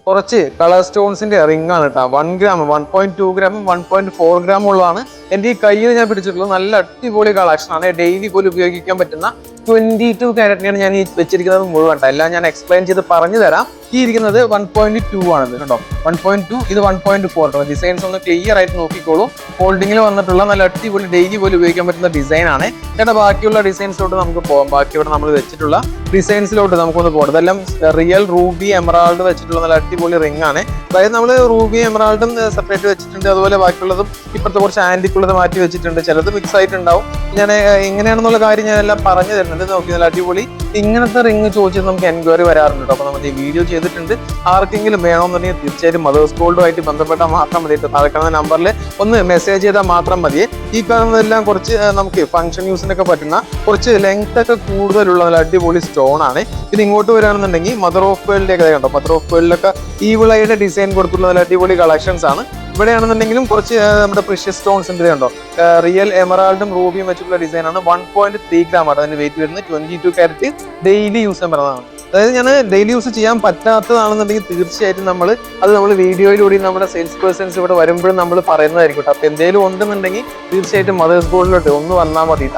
കുറച്ച് colour സ്റ്റോൺസിന്റെ ring ആണ് കേട്ടോ. 1 ഗ്രാം, 1.2 ഗ്രാമും 1.4 ഗ്രാമും ഉള്ളതാണ് എൻ്റെ ഈ കയ്യിൽ ഞാൻ പിടിച്ചിട്ടുള്ളത്. നല്ല അടിപൊളി കളക്ഷൻ ആണ്. ഡെയിലി പോലും ഉപയോഗിക്കാൻ പറ്റുന്ന 22 ക്യാരറ്റിനാണ് ഞാൻ ഈ വെച്ചിരിക്കുന്നത് മുഴുവൻ. എല്ലാം ഞാൻ എക്സ്പ്ലെയിൻ ചെയ്ത് പറഞ്ഞു തരാം. ഈ ഇരിക്കുന്നത് 1.2 ആണിത് കേട്ടോ. 1.2 ഇത് 1.4. ഡിസൈൻസ് ഒന്ന് ക്ലിയർ ആയിട്ട് നോക്കിക്കോളൂ. ഫോൾഡിങ്ങിൽ വന്നിട്ടുള്ള നല്ല അടിപൊളി ഡെയിലി പോലും ഉപയോഗിക്കാൻ പറ്റുന്ന ഡിസൈൻ ആണ്. ചേട്ടാ ബാക്കിയുള്ള ഡിസൈൻസിലോട്ട് നമുക്ക് പോകാം. ബാക്കി ഇവിടെ നമ്മൾ വെച്ചിട്ടുള്ള ഡിസൈൻസിലോട്ട് നമുക്കൊന്ന് പോകണം. ഇതെല്ലാം റിയൽ റൂബി എമറാൾഡ് വെച്ചിട്ടുള്ള നല്ല അടിപൊളി റിംഗ് ആണ്. അതായത് നമ്മൾ റൂബി എമറാൾഡും സെപ്പറേറ്റ് വെച്ചിട്ടുണ്ട്. അതുപോലെ ബാക്കിയുള്ളതും ഇപ്പോഴത്തെ കുറച്ച് ആന്റിക്കുള്ളത് മാറ്റി വെച്ചിട്ടുണ്ട്. ചിലത് മിക്സ് ആയിട്ടുണ്ടാവും. ഞാൻ എങ്ങനെയാണെന്നുള്ള കാര്യം ഞാൻ എല്ലാം പറഞ്ഞു തരുന്നുണ്ട്. നോക്കി നല്ല അടിപൊളി ഇങ്ങനത്തെ റിംഗ് ചോദിച്ചിട്ട് നമുക്ക് എൻക്വയറി വരാറുണ്ട് കേട്ടോ. അപ്പോൾ നമ്മൾ ഈ വീഡിയോ ചെയ്തിട്ടുണ്ട്. ആർക്കെങ്കിലും വേണമെന്നുണ്ടെങ്കിൽ തീർച്ചയായിട്ടും മദേഴ്സ് ഗോൾഡുമായിട്ട് ബന്ധപ്പെട്ടാൽ മാത്രം മതി. താഴെ കാണുന്ന നമ്പറിൽ ഒന്ന് മെസ്സേജ് ചെയ്താൽ മാത്രം മതിയെ. ഈ കാണുന്നതെല്ലാം കുറച്ച് നമുക്ക് ഫംഗ്ഷൻ യൂസിനൊക്കെ പറ്റുന്ന കുറച്ച് ലെങ്ത് ഒക്കെ കൂടുതലുള്ള നല്ല അടിപൊളി സ്റ്റോൺ ആണ്. ഇത് ഇങ്ങോട്ട് വരികയാണെന്നുണ്ടെങ്കിൽ മദർ ഓഫ് വേൾഡിന്റെ ഒക്കെ കണ്ടോ. മദർ ഓഫ് വേൾഡിലൊക്കെ ഈവിളയുടെ ഡിസൈൻ കൊടുത്തിട്ടുള്ള നല്ല അടിപൊളി കളക്ഷൻസ് ആണ്. ഇവിടെയാണെന്നുണ്ടെങ്കിലും കുറച്ച് നമ്മുടെ പ്രീഷ്യസ് സ്റ്റോൺസിന്റെ കണ്ടോ. റിയൽ എമറാൾഡും റൂബിയും വെച്ചിട്ടുള്ള ഡിസൈൻ ആണ്. 1.3 ഗ്രാം ആണ് അതിന്റെ വെയിറ്റ് വരുന്നത്. 22 ക്യാരറ്റ് ഡെയിലി യൂസ് ചെയ്യാൻ പറ്റുന്നതാണ്. അതായത് ഞാൻ ഡെയിലി യൂസ് ചെയ്യാൻ പറ്റാത്തതാണെന്നുണ്ടെങ്കിൽ തീർച്ചയായിട്ടും നമ്മൾ വീഡിയോയിലൂടെ നമ്മുടെ സെയിൽസ് പേഴ്സൺസ് ഇവിടെ വരുമ്പോഴും നമ്മൾ പറയുന്നതായിരിക്കും. അപ്പൊ എന്തെങ്കിലും ഉണ്ടെന്നുണ്ടെങ്കിൽ തീർച്ചയായിട്ടും മദേഴ്സ് ഗോൾഡിലോട്ട് ഒന്ന് വന്നാൽ മതി.